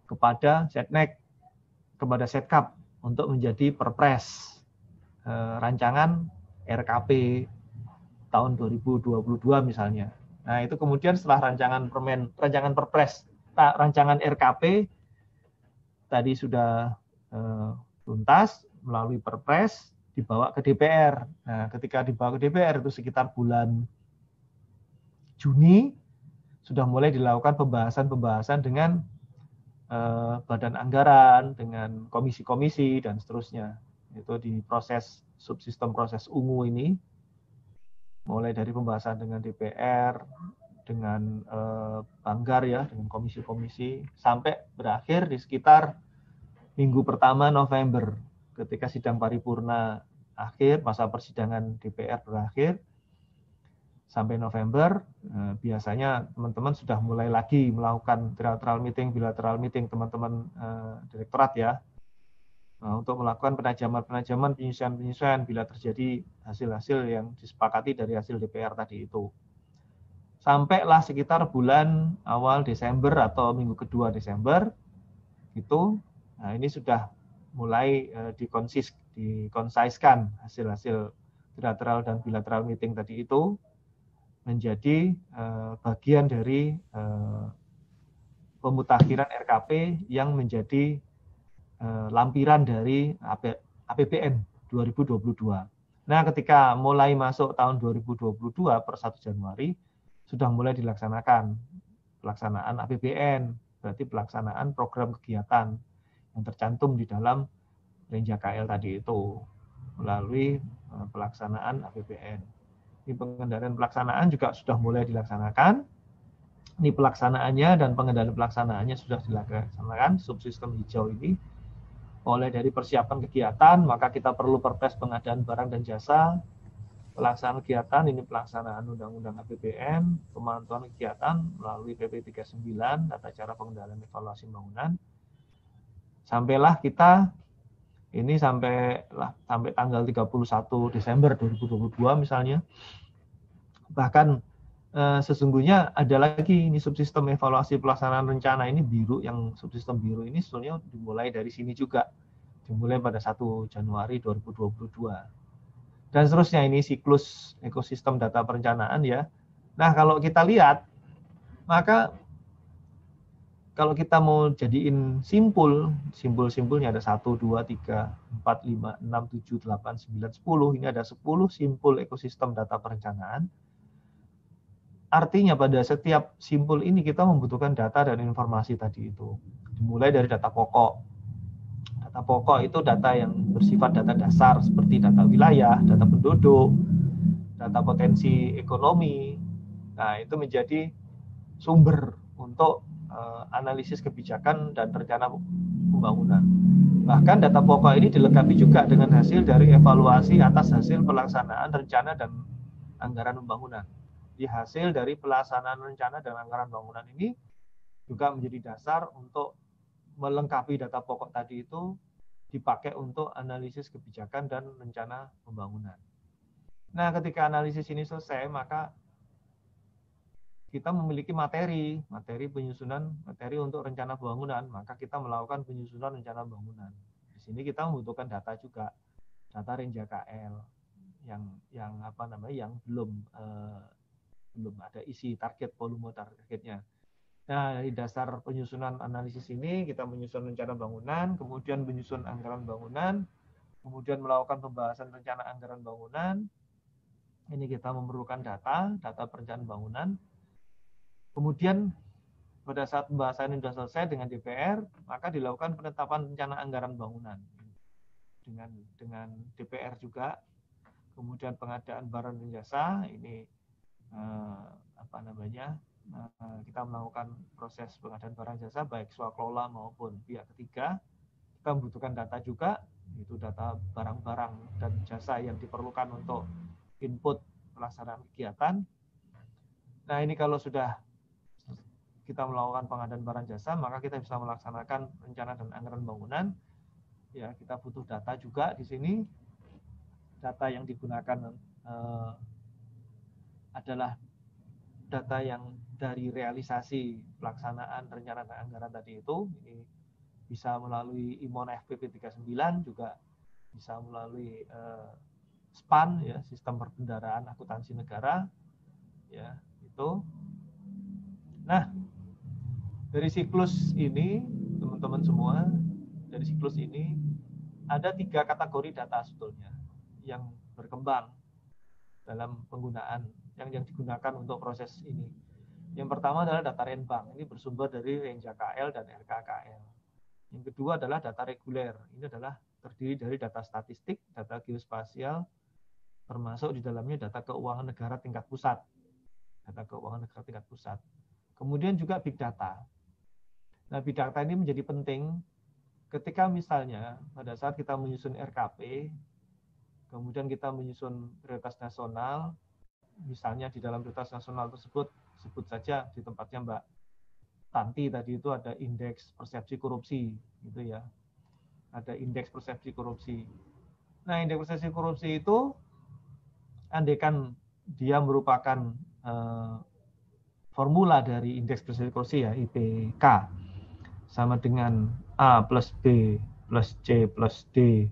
kepada Setnek, kepada Setkap untuk menjadi perpres rancangan RKP tahun 2022 misalnya. Nah, itu kemudian setelah rancangan perpres, rancangan RKP tadi sudah tuntas melalui perpres, dibawa ke DPR. Nah, ketika dibawa ke DPR itu sekitar bulan Juni sudah mulai dilakukan pembahasan dengan badan anggaran, dengan komisi-komisi dan seterusnya. Itu di proses subsistem proses ungu ini, mulai dari pembahasan dengan DPR, dengan Banggar ya, dengan komisi-komisi, sampai berakhir di sekitar minggu pertama November, ketika sidang paripurna akhir, masa persidangan DPR berakhir, sampai November, biasanya teman-teman sudah mulai lagi melakukan bilateral meeting teman-teman direktorat ya, untuk melakukan penajaman, penyesuaian bila terjadi hasil-hasil yang disepakati dari hasil DPR tadi itu. Sampailah sekitar bulan awal Desember atau minggu kedua Desember, itu, nah ini sudah mulai dikonsiskan hasil-hasil bilateral dan bilateral meeting tadi itu menjadi bagian dari pemutakhiran RKP yang menjadi lampiran dari APBN 2022. Nah, ketika mulai masuk tahun 2022 per 1 Januari, sudah mulai dilaksanakan pelaksanaan APBN, berarti pelaksanaan program kegiatan yang tercantum di dalam Renja KL tadi itu, melalui pelaksanaan APBN. Ini pengendalian pelaksanaan juga sudah mulai dilaksanakan. Ini pelaksanaannya dan pengendalian pelaksanaannya sudah dilaksanakan, subsistem hijau ini. Mulai dari persiapan kegiatan, maka kita perlu perpres pengadaan barang dan jasa, pelaksanaan kegiatan, ini pelaksanaan Undang-Undang APBN, pemantauan kegiatan melalui PP 39, tata cara pengendalian evaluasi pembangunan. Sampailah kita ini sampai tanggal 31 Desember 2022 misalnya. Bahkan sesungguhnya ada lagi ini subsistem evaluasi pelaksanaan rencana ini biru, yang subsistem biru ini sebetulnya dimulai dari sini juga. Dimulai pada 1 Januari 2022. Dan seterusnya, ini siklus ekosistem data perencanaan ya. Nah, kalau kita lihat, maka kalau kita mau jadiin simpul-simpulnya ada 1, 2, 3, 4, 5, 6, 7, 8, 9, 10. Ini ada 10 simpul ekosistem data perencanaan. Artinya pada setiap simpul ini kita membutuhkan data dan informasi tadi itu. Dimulai dari data pokok. Data pokok itu data yang bersifat data dasar seperti data wilayah, data penduduk, data potensi ekonomi. Nah, itu menjadi sumber untuk analisis kebijakan dan rencana pembangunan. Bahkan data pokok ini dilengkapi juga dengan hasil dari evaluasi atas hasil pelaksanaan rencana dan anggaran pembangunan. Di hasil dari pelaksanaan rencana dan anggaran pembangunan ini juga menjadi dasar untuk melengkapi data pokok tadi itu, dipakai untuk analisis kebijakan dan rencana pembangunan. Nah, ketika analisis ini selesai, maka kita memiliki materi penyusunan, materi untuk rencana pembangunan, maka kita melakukan penyusunan rencana pembangunan. Di sini kita membutuhkan data juga, data Renja KL yang belum ada isi target volume targetnya. Nah, dari dasar penyusunan analisis ini, kita menyusun rencana bangunan, kemudian menyusun anggaran bangunan, kemudian melakukan pembahasan rencana anggaran bangunan. Ini kita memerlukan data perencanaan bangunan. Kemudian pada saat pembahasan ini sudah selesai dengan DPR, maka dilakukan penetapan rencana anggaran bangunan dengan DPR juga. Kemudian pengadaan barang dan jasa, ini kita melakukan proses pengadaan barang jasa baik swakelola maupun pihak ketiga. Kita membutuhkan data juga, itu data barang-barang dan jasa yang diperlukan untuk input pelaksanaan kegiatan. Nah, ini kalau sudah kita melakukan pengadaan barang jasa, maka kita bisa melaksanakan rencana dan anggaran bangunan. Ya, kita butuh data juga di sini. Data yang digunakan adalah data yang dari realisasi pelaksanaan rencana anggaran tadi itu, ini bisa melalui IMON FPP 39, juga bisa melalui SPAN, ya, Sistem Perbendaharaan Akuntansi Negara, ya, itu. Nah, dari siklus ini, teman-teman semua, dari siklus ini ada 3 kategori data sebetulnya yang berkembang dalam penggunaan yang digunakan untuk proses ini. Yang pertama adalah data Renbank, ini bersumber dari Renja KL dan RKKL. Yang kedua adalah data reguler, ini adalah terdiri dari data statistik, data geospasial, termasuk di dalamnya data keuangan negara tingkat pusat. Data keuangan negara tingkat pusat. Kemudian juga big data. Nah, big data ini menjadi penting ketika misalnya pada saat kita menyusun RKP, kemudian kita menyusun prioritas nasional, misalnya di dalam prioritas nasional tersebut, sebut saja di tempatnya Mbak Tanti tadi itu ada indeks persepsi korupsi, gitu ya. Ada indeks persepsi korupsi. Nah, indeks persepsi korupsi itu, andaikan dia merupakan formula dari indeks persepsi korupsi, ya, IPK, sama dengan A plus B plus C plus D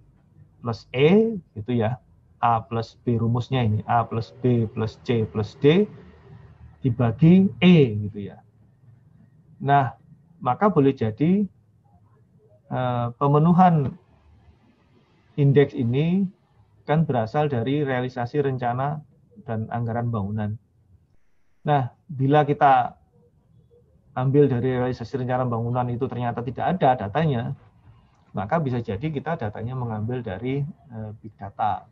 plus E, gitu ya. A plus B rumusnya ini, A plus B plus C plus D dibagi E, gitu ya. Nah, maka boleh jadi pemenuhan indeks ini kan berasal dari realisasi rencana dan anggaran bangunan. Nah, bila kita ambil dari realisasi rencana bangunan itu ternyata tidak ada datanya, maka bisa jadi kita datanya mengambil dari big data.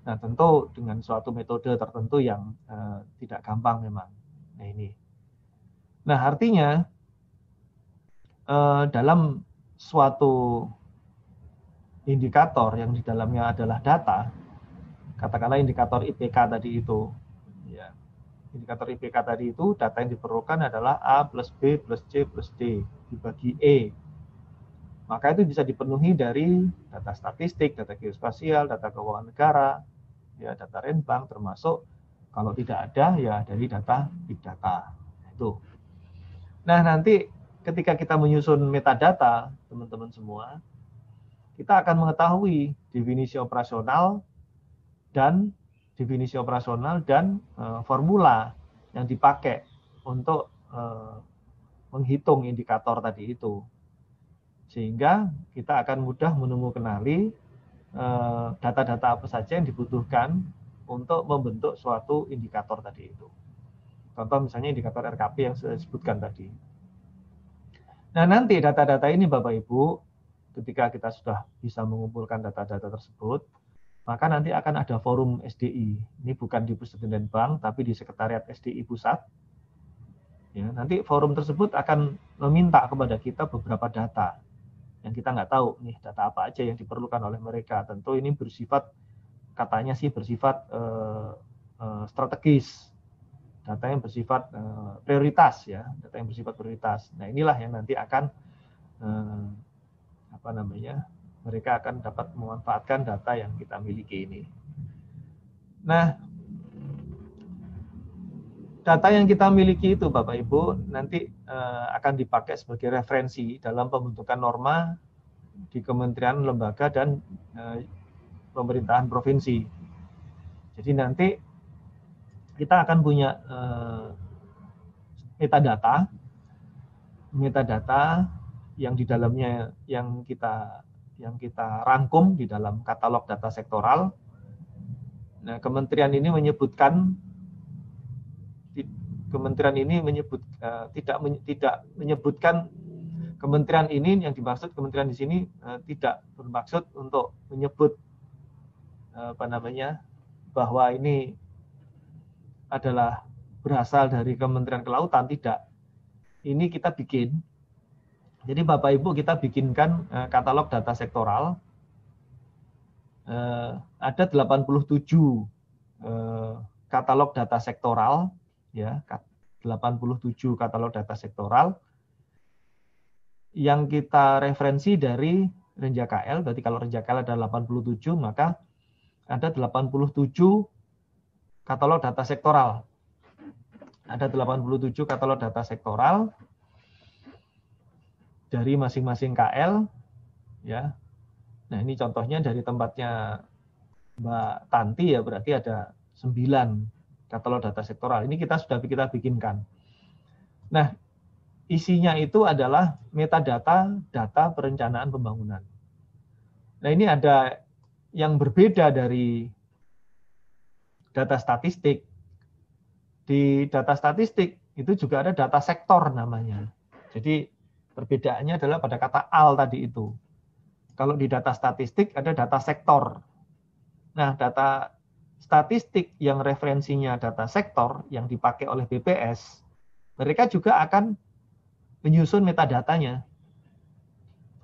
Nah, tentu dengan suatu metode tertentu yang tidak gampang memang. Nah, ini. Nah, artinya dalam suatu indikator yang di dalamnya adalah data, katakanlah indikator IPK tadi itu, ya, indikator IPK tadi itu, data yang diperlukan adalah A plus B plus C plus D dibagi E. Maka itu bisa dipenuhi dari data statistik, data geospasial, data keuangan negara, ya, data Renbank, termasuk kalau tidak ada ya dari data big data. Itu. Nah, nanti ketika kita menyusun metadata, teman-teman semua, kita akan mengetahui definisi operasional dan formula yang dipakai untuk menghitung indikator tadi itu. Sehingga kita akan mudah mengenali data-data apa saja yang dibutuhkan untuk membentuk suatu indikator tadi itu. Contoh misalnya indikator RKP yang saya sebutkan tadi. Nah, nanti data-data ini Bapak Ibu, ketika kita sudah bisa mengumpulkan data-data tersebut, maka nanti akan ada forum SDI. Ini bukan di Pusat Bank, tapi di Sekretariat SDI Pusat. Ya, nanti forum tersebut akan meminta kepada kita beberapa data yang kita nggak tahu nih data apa aja yang diperlukan oleh mereka. Tentu ini bersifat, katanya sih bersifat strategis, data yang bersifat prioritas, ya, data yang bersifat prioritas. Nah, inilah yang nanti akan mereka akan dapat memanfaatkan data yang kita miliki ini. Nah, data yang kita miliki itu Bapak Ibu nanti akan dipakai sebagai referensi dalam pembentukan norma di kementerian, lembaga, dan pemerintahan provinsi. Jadi nanti kita akan punya metadata yang di dalamnya yang kita rangkum di dalam katalog data sektoral. Nah, kementerian ini tidak menyebutkan kementerian ini, yang dimaksud kementerian di sini tidak bermaksud untuk menyebut bahwa ini adalah berasal dari Kementerian Kelautan, tidak. Ini kita bikin. Jadi Bapak Ibu kita bikinkan katalog data sektoral. Ada 87 katalog data sektoral, ya, 87 katalog data sektoral yang kita referensi dari Renja KL. Berarti kalau Renja KL ada 87, maka ada 87 katalog data sektoral. Ada 87 katalog data sektoral dari masing-masing KL, ya. Nah, ini contohnya dari tempatnya Mbak Tanti, ya, berarti ada 9 katalog data sektoral. Ini kita bikinkan. Nah, isinya itu adalah metadata data perencanaan pembangunan. Nah, ini ada yang berbeda dari data statistik. Di data statistik itu juga ada data sektor namanya. Jadi perbedaannya adalah pada kata al tadi itu. Kalau di data statistik ada data sektor. Nah, data statistik yang referensinya data sektor yang dipakai oleh BPS, mereka juga akan menyusun metadatanya.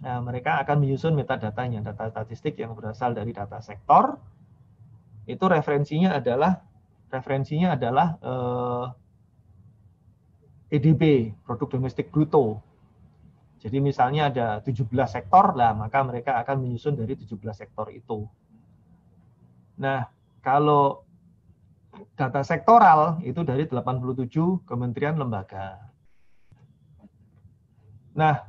Nah, mereka akan menyusun metadatanya, data statistik yang berasal dari data sektor. Itu referensinya adalah PDB, produk domestik bruto. Jadi misalnya ada 17 sektor, lah maka mereka akan menyusun dari 17 sektor itu. Nah, kalau data sektoral itu dari 87 kementerian lembaga. Nah,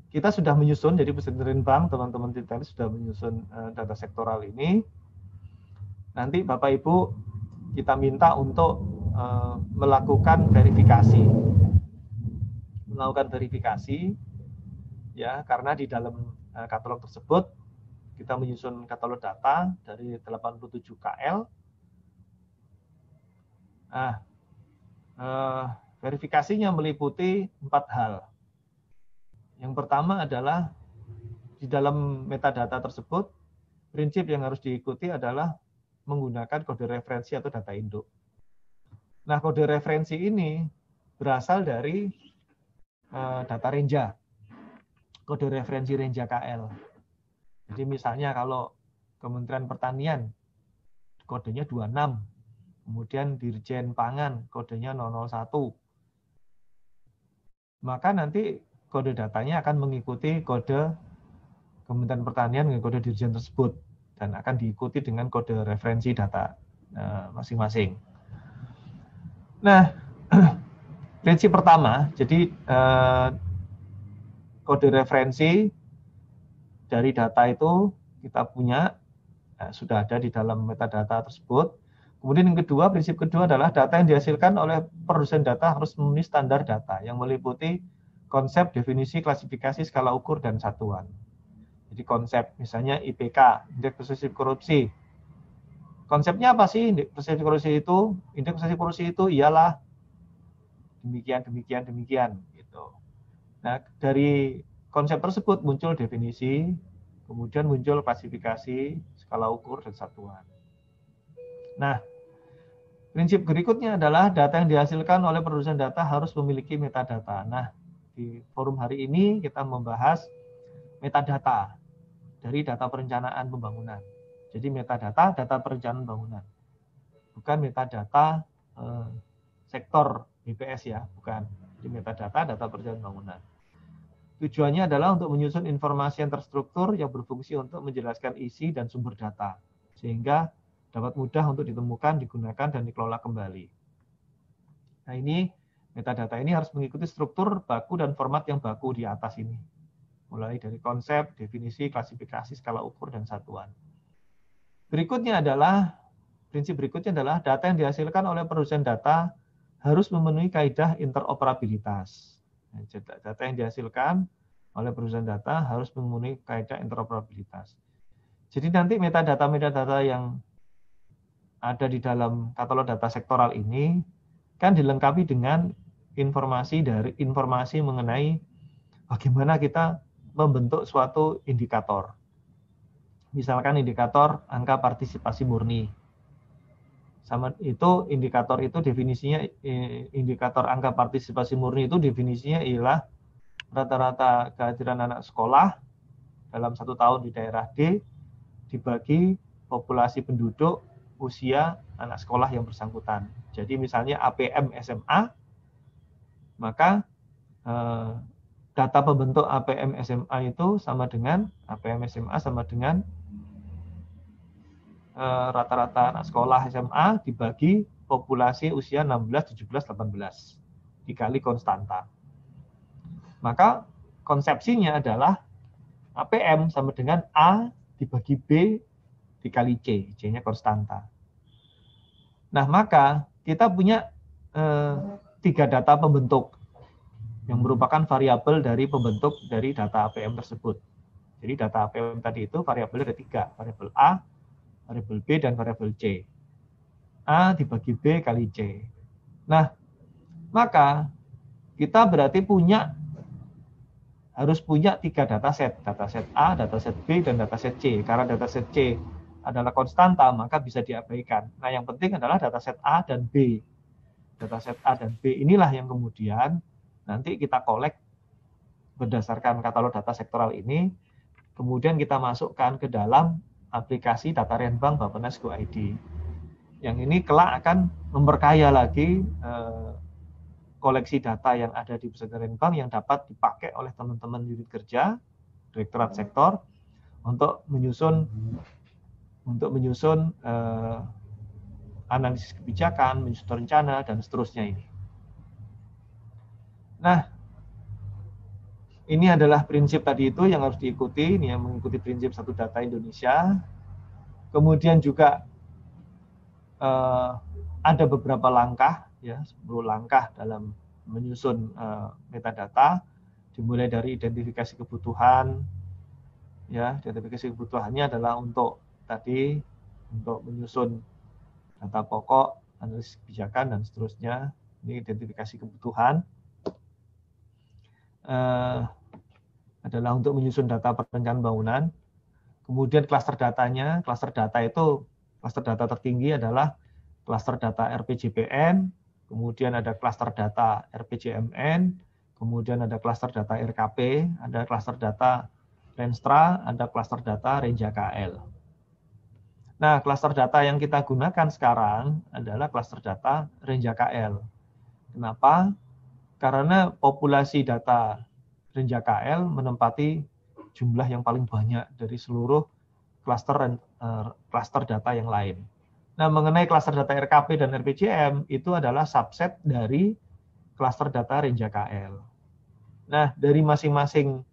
kita sudah menyusun, jadi Pesantren Bank, teman-teman kita sudah menyusun data sektoral ini. Nanti Bapak Ibu kita minta untuk melakukan verifikasi. Ya, karena di dalam katalog tersebut kita menyusun katalog data dari 87 KL. Nah, verifikasinya meliputi 4 hal. Yang pertama adalah di dalam metadata tersebut, prinsip yang harus diikuti adalah menggunakan kode referensi atau data induk. Nah, kode referensi ini berasal dari data Renja, kode referensi Renja KL. Jadi misalnya kalau Kementerian Pertanian, kodenya 26, kemudian Dirjen Pangan, kodenya 001, maka nanti kode datanya akan mengikuti kode Kementerian Pertanian dengan kode Dirjen tersebut, dan akan diikuti dengan kode referensi data masing-masing. Nah, prinsip pertama, jadi kode referensi dari data itu kita punya, sudah ada di dalam metadata tersebut. Kemudian yang kedua, prinsip kedua adalah data yang dihasilkan oleh produsen data harus memenuhi standar data yang meliputi konsep, definisi, klasifikasi, skala ukur, dan satuan. Jadi konsep, misalnya IPK, indeks persepsi korupsi. Konsepnya apa sih indeks persepsi korupsi itu? Indeks persepsi korupsi itu ialah demikian gitu. Nah, dari konsep tersebut muncul definisi, kemudian muncul klasifikasi, skala ukur, dan satuan. Nah, prinsip berikutnya adalah data yang dihasilkan oleh produsen data harus memiliki metadata. Nah, di forum hari ini kita membahas metadata dari data perencanaan pembangunan. Jadi metadata, data perencanaan pembangunan. Bukan metadata sektor BPS ya, bukan. Jadi metadata, data perencanaan pembangunan. Tujuannya adalah untuk menyusun informasi yang terstruktur yang berfungsi untuk menjelaskan isi dan sumber data, sehingga dapat mudah untuk ditemukan, digunakan, dan dikelola kembali. Nah, ini metadata ini harus mengikuti struktur baku dan format yang baku di atas ini. Mulai dari konsep, definisi, klasifikasi, skala ukur, dan satuan. Prinsip berikutnya adalah data yang dihasilkan oleh produsen data harus memenuhi kaidah interoperabilitas. Data yang dihasilkan oleh produsen data harus memenuhi kaidah interoperabilitas. Jadi nanti metadata yang ada di dalam katalog data sektoral ini kan dilengkapi dengan informasi mengenai bagaimana kita membentuk suatu indikator. Misalkan indikator angka partisipasi murni. Sama itu indikator itu definisinya, indikator angka partisipasi murni itu definisinya ialah rata-rata kehadiran anak sekolah dalam 1 tahun di daerah D dibagi populasi penduduk usia anak sekolah yang bersangkutan. Jadi misalnya APM SMA, maka data pembentuk APM SMA itu sama dengan APM SMA sama dengan rata-rata anak sekolah SMA dibagi populasi usia 16, 17, 18 dikali konstanta. Maka konsepsinya adalah APM sama dengan A dibagi B dikali C, C-nya konstanta. Nah, maka kita punya 3 data pembentuk yang merupakan variabel dari pembentuk dari data APM tersebut. Jadi data APM tadi itu variabelnya ada 3, variabel A, variabel B, dan variabel C. A dibagi B kali C. Nah, maka kita berarti harus punya 3 dataset A, dataset B, dan dataset C. Karena dataset C adalah konstanta, maka bisa diabaikan. Nah, yang penting adalah dataset A dan B. Dataset A dan B inilah yang kemudian nanti kita kolek berdasarkan katalog data sektoral ini, kemudian kita masukkan ke dalam aplikasi Data Renbank Bappenas Go ID. Yang ini kelak akan memperkaya lagi koleksi data yang ada di Pusat Renbank yang dapat dipakai oleh teman-teman unit kerja, direktorat sektor, untuk menyusun analisis kebijakan, menyusun rencana, dan seterusnya ini. Nah, ini adalah prinsip tadi itu yang harus diikuti, ini yang mengikuti prinsip satu data Indonesia. Kemudian juga ada beberapa langkah, ya, 10 langkah dalam menyusun metadata, dimulai dari identifikasi kebutuhan, ya, identifikasi kebutuhannya adalah untuk menyusun data pokok, analisis kebijakan, dan seterusnya. Ini identifikasi kebutuhan. Adalah untuk menyusun data perencanaan bangunan. Kemudian klaster datanya, klaster data tertinggi adalah klaster data RPJPN, kemudian ada klaster data RPJMN, kemudian ada klaster data RKP, ada klaster data Renstra, ada klaster data Renja-KL. Nah, klaster data yang kita gunakan sekarang adalah klaster data Renja-KL. Kenapa? Karena populasi data Renja-KL menempati jumlah yang paling banyak dari seluruh klaster data yang lain. Nah, mengenai klaster data RKP dan RPJM, itu adalah subset dari klaster data Renja-KL. Nah, dari masing-masing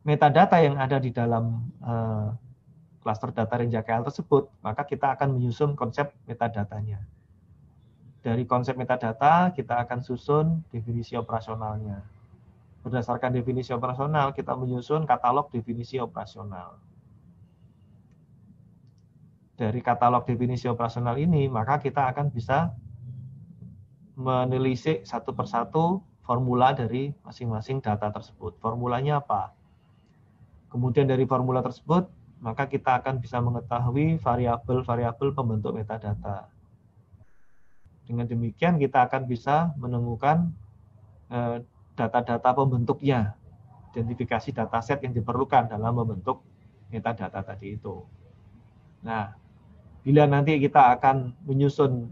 metadata yang ada di dalam klaster data Renja-KL tersebut, maka kita akan menyusun konsep metadatanya. Dari konsep metadata, kita akan susun definisi operasionalnya. Berdasarkan definisi operasional, kita menyusun katalog definisi operasional. Dari katalog definisi operasional ini, maka kita akan bisa menelisik satu persatu formula dari masing-masing data tersebut. Formulanya apa? Kemudian dari formula tersebut, maka kita akan bisa mengetahui variabel-variabel pembentuk metadata. Dengan demikian kita akan bisa menemukan data-data pembentuknya, identifikasi dataset yang diperlukan dalam membentuk metadata tadi itu. Nah, bila nanti kita akan menyusun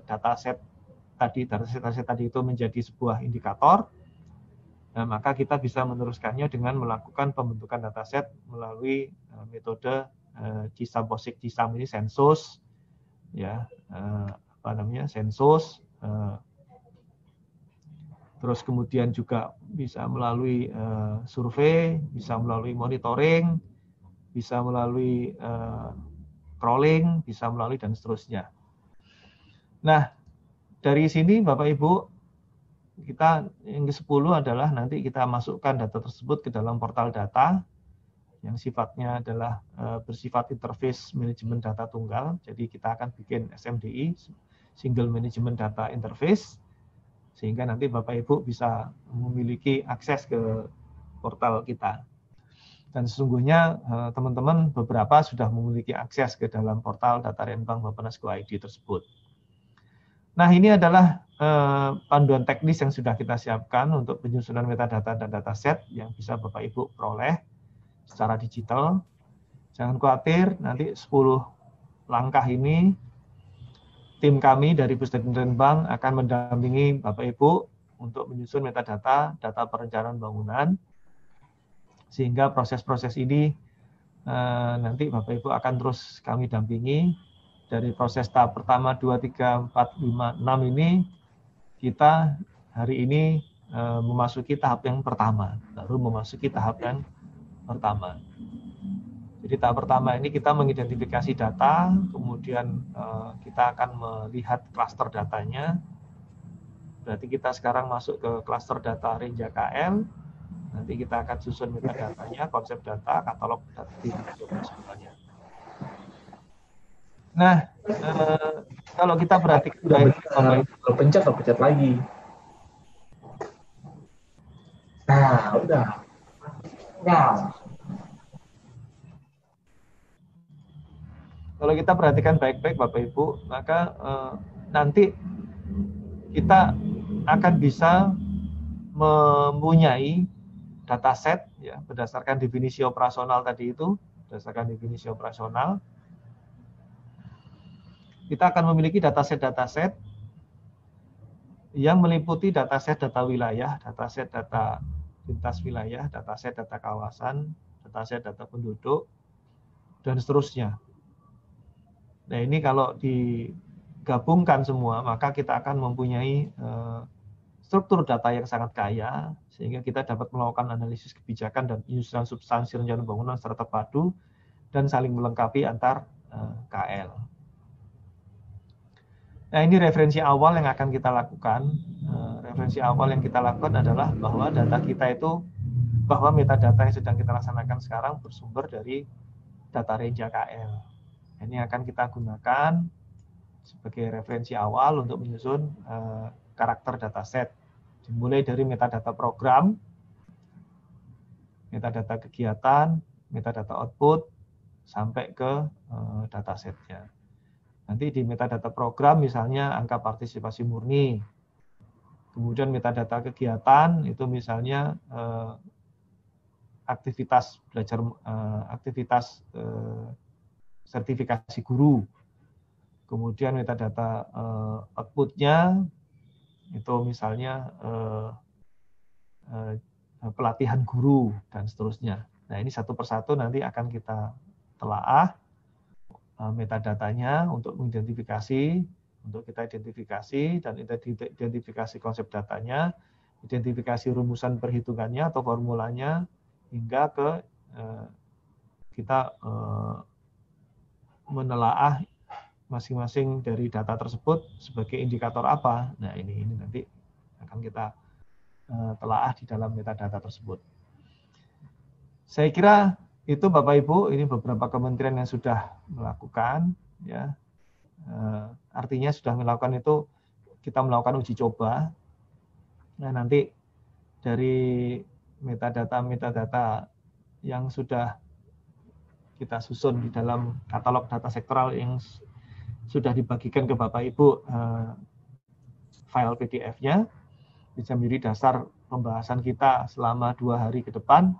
dataset tadi itu menjadi sebuah indikator, nah, maka kita bisa meneruskannya dengan melakukan pembentukan dataset melalui metode CISAM ini sensus, ya, sensus. Terus kemudian juga bisa melalui survei, bisa melalui monitoring, bisa melalui crawling, bisa melalui dan seterusnya. Nah, dari sini Bapak Ibu, kita yang ke-10 adalah nanti kita masukkan data tersebut ke dalam portal data yang sifatnya adalah bersifat interface manajemen data tunggal. Jadi kita akan bikin SMDI, Single Management Data Interface, sehingga nanti Bapak Ibu bisa memiliki akses ke portal kita. Dan sesungguhnya teman-teman beberapa sudah memiliki akses ke dalam portal Data Renbank Bappenas Go ID tersebut. Nah, ini adalah panduan teknis yang sudah kita siapkan untuk penyusunan metadata dan dataset yang bisa Bapak Ibu peroleh secara digital. Jangan khawatir, nanti 10 langkah ini tim kami dari Pusat Renbank akan mendampingi Bapak Ibu untuk menyusun metadata, data perencanaan bangunan, sehingga proses-proses ini nanti Bapak Ibu akan terus kami dampingi dari proses tahap pertama 2, 3, 4, 5, 6 ini. Kita hari ini memasuki tahap yang pertama, baru memasuki tahap yang pertama. Jadi tahap pertama ini kita mengidentifikasi data, kemudian kita akan melihat klaster datanya. Berarti kita sekarang masuk ke klaster data Renja KL. Nanti kita akan susun metadatanya, konsep data, katalog data operasionalnya. Nah, kalau kita perhatikan, kalau pencet lagi. Nah, udah. Nah. Kalau kita perhatikan baik-baik Bapak Ibu, maka nanti kita akan bisa mempunyai dataset ya berdasarkan definisi operasional tadi itu, berdasarkan definisi operasional. Kita akan memiliki dataset-dataset yang meliputi dataset data wilayah, dataset data lintas wilayah, dataset data kawasan, dataset data penduduk, dan seterusnya. Nah ini kalau digabungkan semua, maka kita akan mempunyai struktur data yang sangat kaya, sehingga kita dapat melakukan analisis kebijakan dan penyusunan substansi rencana pembangunan secara terpadu dan saling melengkapi antar KL. Nah ini referensi awal yang akan kita lakukan. Referensi awal yang kita lakukan adalah bahwa data kita itu, bahwa metadata yang sedang kita laksanakan sekarang bersumber dari data Renja KL. Ini akan kita gunakan sebagai referensi awal untuk menyusun karakter dataset. Dimulai dari metadata program, metadata kegiatan, metadata output, sampai ke datasetnya. Nanti di metadata program misalnya angka partisipasi murni. Kemudian metadata kegiatan itu misalnya aktivitas belajar, aktivitas sertifikasi guru. Kemudian metadata outputnya itu misalnya pelatihan guru dan seterusnya. Nah ini satu persatu nanti akan kita telaah metadatanya untuk mengidentifikasi, untuk kita identifikasi dan identifikasi konsep datanya, identifikasi rumusan perhitungannya atau formulanya, hingga ke kita menelaah masing-masing dari data tersebut sebagai indikator apa. Nah ini nanti akan kita telaah di dalam metadata tersebut. Saya kira itu Bapak Ibu, ini beberapa kementerian yang sudah melakukan, ya. Artinya sudah melakukan itu, kita melakukan uji coba. Nah nanti dari metadata yang sudah kita susun di dalam katalog data sektoral yang sudah dibagikan ke Bapak Ibu, file PDF-nya bisa menjadi dasar pembahasan kita selama 2 hari ke depan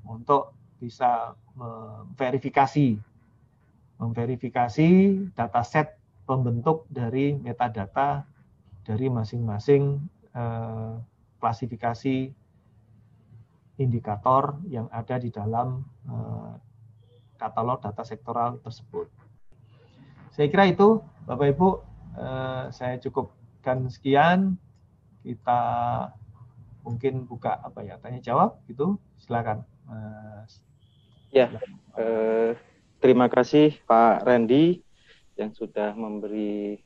untuk bisa memverifikasi dataset pembentuk dari metadata dari masing-masing klasifikasi indikator yang ada di dalam katalog data sektoral tersebut. Saya kira itu Bapak Ibu, saya cukupkan sekian. Kita mungkin buka tanya jawab gitu, silakan. Ya, terima kasih Pak Randy yang sudah memberi